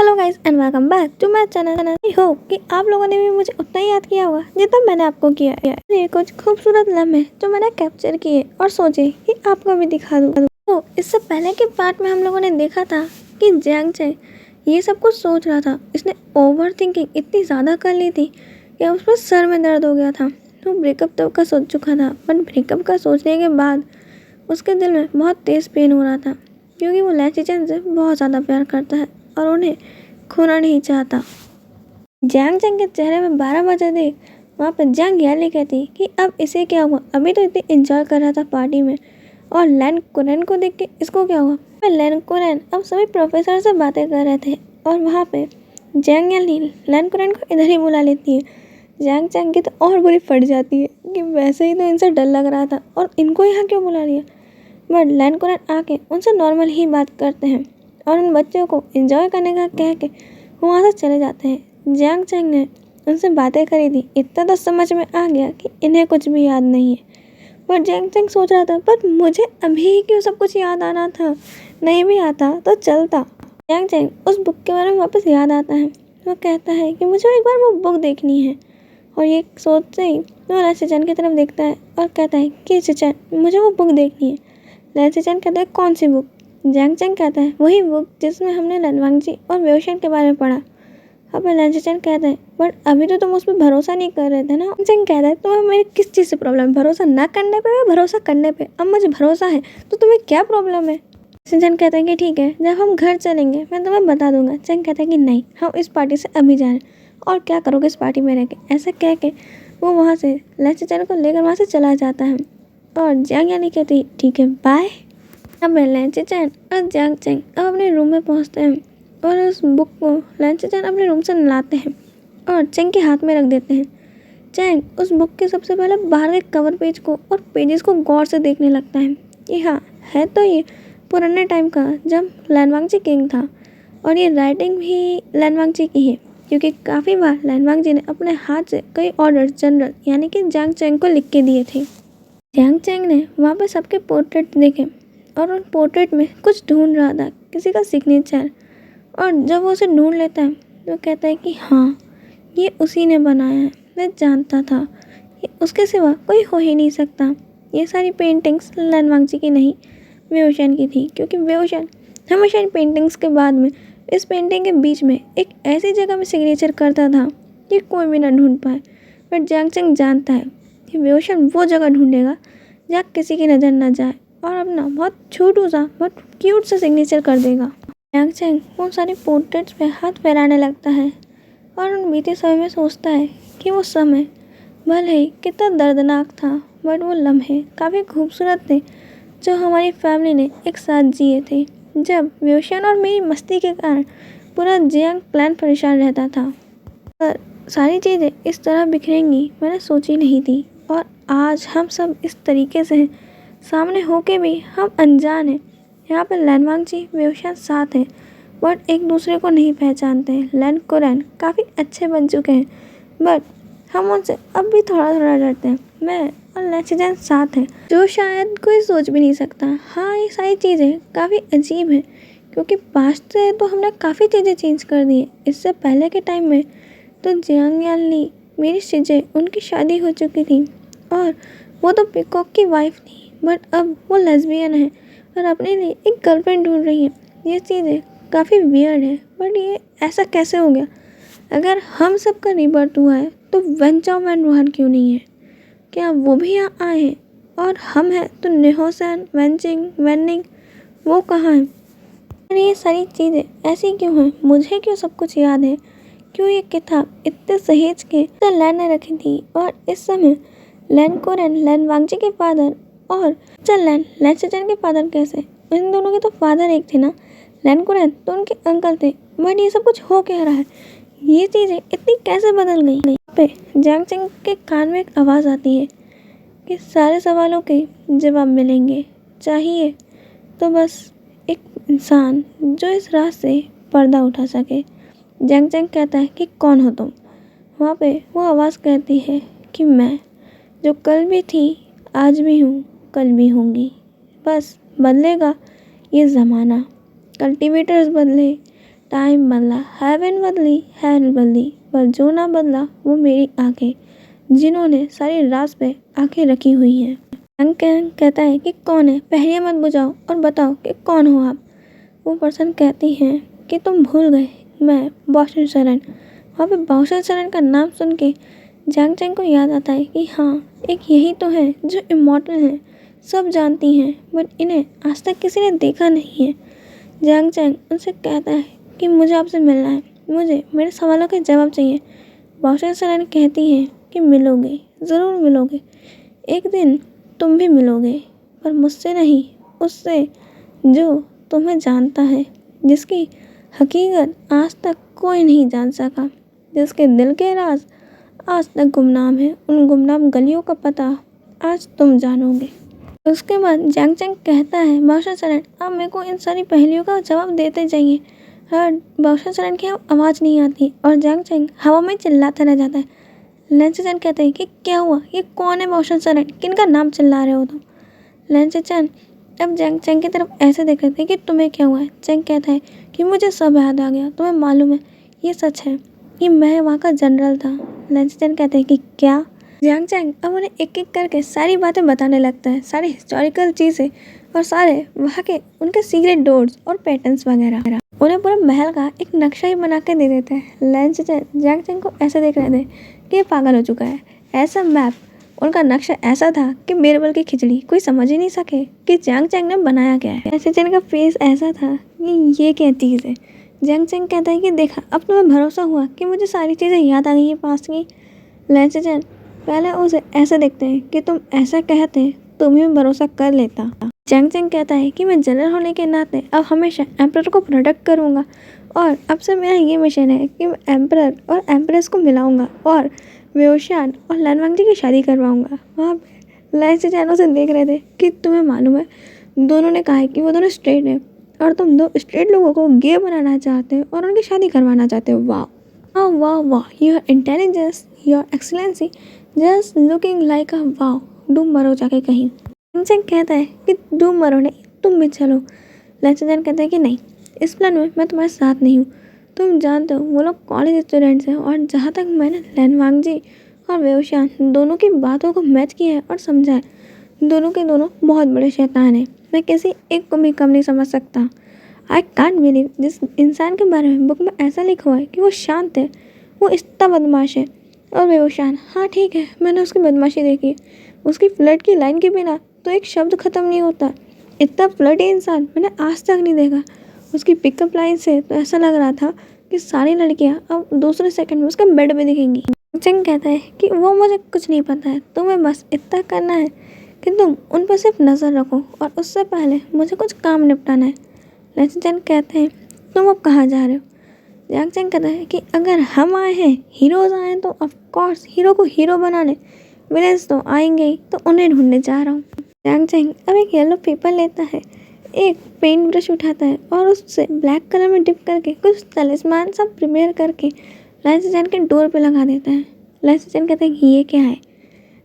Hello guys and welcome back to my channel. I hope कि आप लोगों ने भी मुझे उतना ही याद किया होगा जितना मैंने आपको किया है। ये कुछ खूबसूरत लम्हे जो मैंने कैप्चर किए और सोचे कि आपको भी दिखा दूँ। तो इससे पहले के पार्ट में हम लोगों ने देखा था कि जैंग चैंग ये सब कुछ सोच रहा था। इसने ओवर थिंकिंग इतनी ज़्यादा कर ली थी कि उसमें सर में दर्द हो गया था। तो ब्रेकअप तो का सोच चुका था, बट ब्रेकअप का सोचने के बाद उसके दिल में बहुत तेज़ पेन हो रहा था, क्योंकि वो लैची चैन से बहुत ज़्यादा प्यार करता है और उन्हें खोना नहीं चाहता। जैंग चैंग के चेहरे में 12 बजे देख वहाँ पर जैंग याली कहती कि अब इसे क्या हुआ, अभी तो इतनी एंजॉय कर रहा था पार्टी में, और लैन कुरैन को देख के इसको क्या हुआ। लैन कुरैन अब सभी प्रोफेसर से बातें कर रहे थे और वहाँ पे जैंग याली लैन कुरैन को इधर ही बुला लेती है। जैंग चैंग की तो और बुरी फट जाती है कि वैसे ही तो इनसे डर लग रहा था और इनको यहाँ क्यों बुला लिया। बट लैन कुरैन आके उनसे नॉर्मल ही बात करते हैं और उन बच्चों को एंजॉय करने का कह के वो वहाँ से चले जाते हैं। जैंग चैंग ने उनसे बातें करी थी, इतना तो समझ में आ गया कि इन्हें कुछ भी याद नहीं है। पर जैंग चैंग सोच रहा था, पर मुझे अभी ही क्यों सब कुछ याद आना था, नहीं भी आता तो चलता। जैंग चैंग उस बुक के बारे में वापस याद आता है। वो कहता है कि मुझे एक बार वो बुक देखनी है, और ये सोचते ही वो लैची चैन की तरफ देखता है और कहता है कि चैन मुझे वो बुक देखनी है। लैची चैन कहता है कौन सी बुक। जैंग चैंग कहता है वही बुक जिसमें हमने लनवांगजी और वेओशन के बारे में पढ़ा। अब लैची चैन कहता है बट अभी तो तुम उस पर भरोसा नहीं कर रहे थे ना। चैंग कहता है तुम्हें मेरे किस चीज़ से प्रॉब्लम है, भरोसा ना करने पे या भरोसा करने पे। अब मुझे भरोसा है तो तुम्हें क्या प्रॉब्लम है। चैंग कहता है कि ठीक है, जब हम घर चलेंगे मैं तुम्हें बता दूंगा। चैंग कहता है कि नहीं, हम इस पार्टी से अभी जा रहे हैं, और क्या करोगे इस पार्टी में रह के। ऐसा कह के वो वहाँ से लैची चैन को लेकर वहाँ से चला जाता है और जैंग याली कहती ठीक है बाय। अब लैची चैन और जैंग चैंग अब अपने रूम में पहुंचते हैं और उस बुक को लैची चैन अपने रूम से लाते हैं और चैंग के हाथ में रख देते हैं। चैंग उस बुक के सबसे पहले बाहर के कवर पेज को और पेजेस को गौर से देखने लगता है कि हाँ है तो ये पुराने टाइम का, जब लैनवांगजी किंग था, और ये राइटिंग भी लैनवांगजी की है, क्योंकि काफ़ी बार लैनवांगजी ने अपने हाथ से कई ऑर्डर जनरल यानी कि जैंग चैंग को लिख के दिए थे। जैंग चैंग ने वहाँ पे सबके पोर्ट्रेट देखे और उन पोर्ट्रेट में कुछ ढूंढ रहा था, किसी का सिग्नेचर। और जब वो उसे ढूंढ लेता है तो कहता है कि हाँ ये उसी ने बनाया है, मैं जानता था कि उसके सिवा कोई हो ही नहीं सकता। ये सारी पेंटिंग्स लैनवांगजी की नहीं, वेओशन की थी, क्योंकि वेओशन हमेशा इन पेंटिंग्स के बाद में इस पेंटिंग के बीच में एक ऐसी जगह में सिग्नेचर करता था कि कोई भी ना ढूंढ पाए। बट जैंग चैंग जानता है कि वेओशन वो जगह ढूंढेगा जहाँ किसी की नज़र न जाए और अपना बहुत छोटू सा बहुत क्यूट सा सिग्नेचर कर देगा। जैंग चैंग उन सारे पोर्ट्रेट्स पे हाथ फहराने लगता है और उन बीते समय में सोचता है कि वो समय भले ही कितना दर्दनाक था, बट वो लम्हे काफ़ी खूबसूरत थे जो हमारी फैमिली ने एक साथ जिए थे, जब वेओशन और मेरी मस्ती के कारण पूरा जियांग क्लैन परेशान रहता था। पर सारी चीज़ें इस तरह बिखरेंगी मैंने सोची नहीं थी, और आज हम सब इस तरीके से हैं, सामने होके भी हम अनजान हैं। यहाँ पर लैनवांगजी वेओशन साथ हैं, बट एक दूसरे को नहीं पहचानते हैं। लैन कुरैन काफ़ी अच्छे बन चुके हैं, बट हम उनसे अब भी थोड़ा थोड़ा डरते हैं। मैं और लैची चैन साथ हैं, जो शायद कोई सोच भी नहीं सकता। हाँ ये सारी चीज़ें काफ़ी अजीब हैं, क्योंकि पास्ट से तो हमने काफ़ी चीज़ें चेंज कर दी हैं। इससे पहले के टाइम में तो जियांग याली मेरी शिजे उनकी शादी हो चुकी थी और वो तो पीकॉक की वाइफ थी, बट अब वो लेस्बियन है और अपने लिए एक गर्लफ्रेंड ढूंढ रही है। ये चीज़ें काफ़ी वियर्ड है, बट ये ऐसा कैसे हो गया। अगर हम सब का रीबर्थ हुआ है तो वन चाओ वैन रोहन क्यों नहीं है, क्या वो भी यहाँ आए हैं। और हम हैं तो नेहोसन वेंचिंग वैनिंग वो कहाँ हैं। और ये सारी चीज़ें ऐसी क्यों हैं, मुझे क्यों सब कुछ याद है, क्यों ये किताब इतने सहेज के लैन ने रखी थी। और इस समय लैन कुरैन लैनवांगजी के फादर और लैन लैची चैन के फादर कैसे, इन दोनों के तो फादर एक थे ना, लैन कुरैन तो उनके अंकल थे। बट ये सब कुछ हो क्या रहा है, ये चीज़ें इतनी कैसे बदल गई। यहाँ पे जैंग चैंग के कान में एक आवाज़ आती है कि सारे सवालों के जवाब मिलेंगे, चाहिए तो बस एक इंसान जो इस रात से पर्दा उठा सके। जैंग चैंग कहता है कि कौन हो तुम। वहाँ पे वो आवाज़ कहती है कि मैं, जो कल भी थी आज भी हूँ कल भी होंगी, बस बदलेगा ये ज़माना। कल्टीवेटर्स बदले, टाइम बदला, हेवन बदली, हेल बदली, पर जो ना बदला वो मेरी आंखें, जिन्होंने सारी रात पे आंखें रखी हुई हैं। जैंग कहता है कि कौन है, पहले मत बुझाओ और बताओ कि कौन हो आप। वो पर्सन कहती है कि तुम भूल गए, मैं बॉशन शरण। वहाँ पे बॉशन शरण का नाम सुन के जैंग चैंग को याद आता है कि हाँ, एक यही तो है जो इमॉर्टल है, सब जानती हैं बट इन्हें आज तक किसी ने देखा नहीं है। जैंग चैंग उनसे कहता है कि मुझे आपसे मिलना है, मुझे मेरे सवालों के जवाब चाहिए। बॉशन शरण कहती है कि मिलोगे, ज़रूर मिलोगे, एक दिन तुम भी मिलोगे, पर मुझसे नहीं, उससे जो तुम्हें जानता है, जिसकी हकीकत आज तक कोई नहीं जान सका, जिसके दिल के राज आज तक गुमनाम है। उन गुमनाम गलियों का पता आज तुम जानोगे। उसके बाद जैंग चैंग कहता है बॉशन शरण, अब मेरे को इन सारी पहेलियों का जवाब देते जाइए। और बॉशन शरण की आवाज़ नहीं आती और जैंग चैंग हवा में चिल्लाता रह जाता है। लैंसी चैन कहते हैं कि क्या हुआ, ये कौन है बॉशन शरण, किनका नाम चिल्ला रहे हो तुम। लैंसी चैन अब जैंग चैंग की तरफ ऐसे देख रहे थे कि तुम्हें क्या हुआ है। चैंग कहता है कि मुझे सब याद आ गया, तुम्हें मालूम है ये सच है कि मैं वहाँ का जनरल था। लैंसी चैन कहते हैं कि क्या। जैंग चैंग अब उन्हें एक एक करके सारी बातें बताने लगता है, सारी हिस्टोरिकल चीज़ें और सारे वहाँ के उनके सीक्रेट डोर्स और पैटर्न्स वगैरह। उन्हें पूरे महल का एक नक्शा ही बना के दे देते हैं। लैंसी चैन जैंग चैंग को ऐसे देख रहे थे कि ये पागल हो चुका है। ऐसा मैप, उनका नक्शा ऐसा था कि बीरबल की खिचड़ी कोई समझ ही नहीं सके कि जैंग चैंग ने बनाया क्या है। लैंसी चैन का फेस ऐसा था कि ये क्या चीज़ है। जैंग चैंग कहता है कि देखा, अब तुम्हें भरोसा हुआ कि मुझे सारी चीज़ें याद आ गई हैं पास की। लैंसी चैन पहले उसे ऐसे देखते हैं कि तुम ऐसा कहते तुम्हें भरोसा कर लेता। जैंग चैंग कहता है कि मैं जनरल होने के नाते अब हमेशा एम्परर को प्रोटेक्ट करूँगा और अब से मेरा ये मिशन है कि मैं एम्परर और एम्प्रेस को मिलाऊंगा और वेओशियान और लैनवांग की शादी करवाऊंगा। वहाँ पे लैंसी चैन उसे देख रहे थे कि तुम्हें मालूम है दोनों ने कहा है कि वो दोनों स्ट्रेट हैं और तुम दो स्ट्रेट लोगों को गे बनाना चाहते हो और उनकी शादी करवाना चाहते हो। वाह वाह वाह वाह, your intelligence, your excellency, just looking like a wow. डूब मरो जाके कहीं। जैंग चैंग कहता है कि डूब मरो नहीं, तुम भी चलो। लैंसी चैन कहता है कि नहीं, इस प्लान में मैं तुम्हारे साथ नहीं हूँ। तुम जानते हो वो लोग कॉलेज स्टूडेंट्स हैं और जहाँ तक मैंने लैनवांग जी और वेओशियान दोनों की बातों को मैच किया है और समझा है, दोनों के दोनों बहुत बड़े शैतान हैं। मैं किसी एक को भी कम नहीं समझ सकता। आई कांट बिलीव जिस इंसान के बारे में बुक में ऐसा लिखा हुआ है कि वो शांत है, वो इतना बदमाश है। और वेओशियान, हाँ ठीक है, मैंने उसकी बदमाशी देखी, उसकी फ्लर्ट की लाइन के बिना तो एक शब्द ख़त्म नहीं होता। इतना फ्लर्टी इंसान मैंने आज तक नहीं देखा। उसकी पिकअप लाइन से तो ऐसा लग रहा था कि सारी लड़कियां अब दूसरे सेकंड में उसके बेड में दिखेंगी। चैंग कहता है कि वो मुझे कुछ नहीं पता है, तुम्हें बस इतना करना है कि तुम उन पर सिर्फ नज़र रखो और उससे पहले मुझे कुछ काम निपटाना है। लैंसी चैन कहते हैं तुम अब कहाँ जा रहे हो। जैंग चैंग कहता है कि अगर हम आए हैं, हीरोज़ आए हैं, तो ऑफकोर्स हीरो को हीरो बनाने, विलेंस तो आएंगे ही, तो उन्हें ढूंढने जा रहा हूँ। जैंग चैंग अब एक येलो पेपर लेता है, एक पेंट ब्रश उठाता है और उससे ब्लैक कलर में डिप करके कुछ तलिस्मान सब प्रिपेयर करके लैंसी चैन के डोर पे लगा देता है। लैंसी चैन कहता है कि ये क्या है।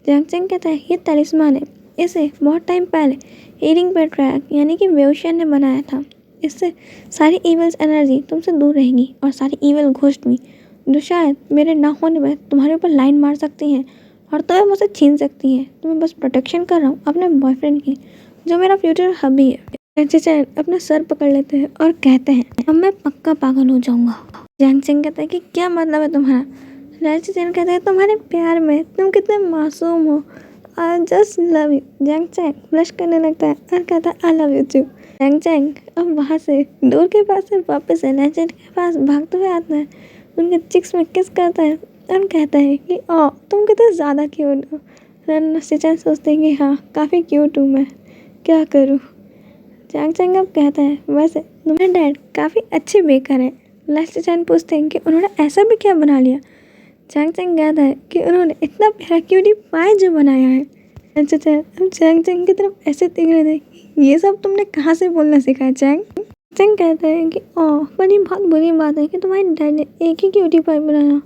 जैंग चैंग कहता है ये तलिस्मान है, इसे बहुत टाइम पहले एरिंग पेट्रैक यानी कि वेओशियान ने बनाया था। इससे सारी इविल्स एनर्जी तुमसे दूर रहेंगी और सारी इविल घोस्ट भी, जो शायद मेरे ना होने पर तुम्हारे ऊपर लाइन मार सकती हैं और तुम्हें मुझसे छीन सकती हैं। तो मैं बस प्रोटेक्शन कर रहा हूँ अपने बॉयफ्रेंड की, जो मेरा फ्यूचर हबी है। लैंसी चैन अपना सर पकड़ लेते हैं और कहते हैं अब मैं पक्का पागल हो जाऊंगा। जैंग चैंग कहता है कि क्या मतलब है तुम्हारा। लैंसी चैन कहता है तुम्हारे प्यार में तुम कितने मासूम हो, I just love you. Jang Chang blush करने लगता है और कहता है I love you too. Jang Chang अब वहाँ से डोर के पास से वापस लैंसी चैन के पास भागते हुए आता है, उनके चिक्स में किस करता है और कहता है कि ओ तुम कितने ज़्यादा क्यूट हो। लैंसी चैन सोचते हैं कि हाँ काफ़ी क्यूट हूँ मैं, क्या करूँ। जैंग चैंग अब कहता है वैसे तुम्हारे डैड काफ़ी अच्छे बेकर हैं। लैंसी चैन पूछते हैं कि उन्होंने ऐसा भी क्या बना लिया। जैंग चैंग कहता है कि उन्होंने इतना प्यारा क्यूटी पाई जो बनाया है। लैंसी चैन अब जैंग चैंग की तरफ ऐसे देख रहे थे, ये सब तुमने कहाँ से बोलना सीखा है चैंग। चैंग कहता है कि ओह पर ये बहुत बुरी बात है कि तुम्हारे डैड ने एक ही क्यूटी पाई बनाया।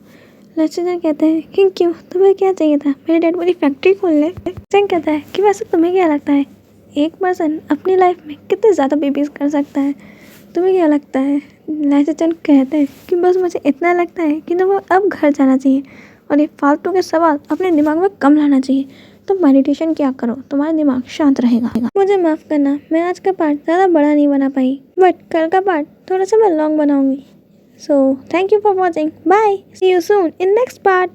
लैंसी चैन कहता है कि क्यों, तुम्हें क्या चाहिए था, मेरे डैड पूरी फैक्ट्री खोल ले। चैंग कहता है कि वैसे तुम्हें क्या लगता है एक पर्सन अपनी लाइफ में कितने ज़्यादा बेबीज़ कर सकता है। तुम्हें क्या लगता है? लाइसचन कहते हैं कि बस मुझे इतना लगता है कि तुम्हें अब घर जाना चाहिए और ये फालतू के सवाल अपने दिमाग में कम लाना चाहिए। तुम मेडिटेशन क्या करो, तुम्हारा दिमाग शांत रहेगा। मुझे माफ़ करना, मैं आज का पार्ट ज़्यादा बड़ा नहीं बना पाई, बट कल का पार्ट थोड़ा सा मैं लॉन्ग बनाऊंगी। So thank you for watching, bye, see you soon in next part.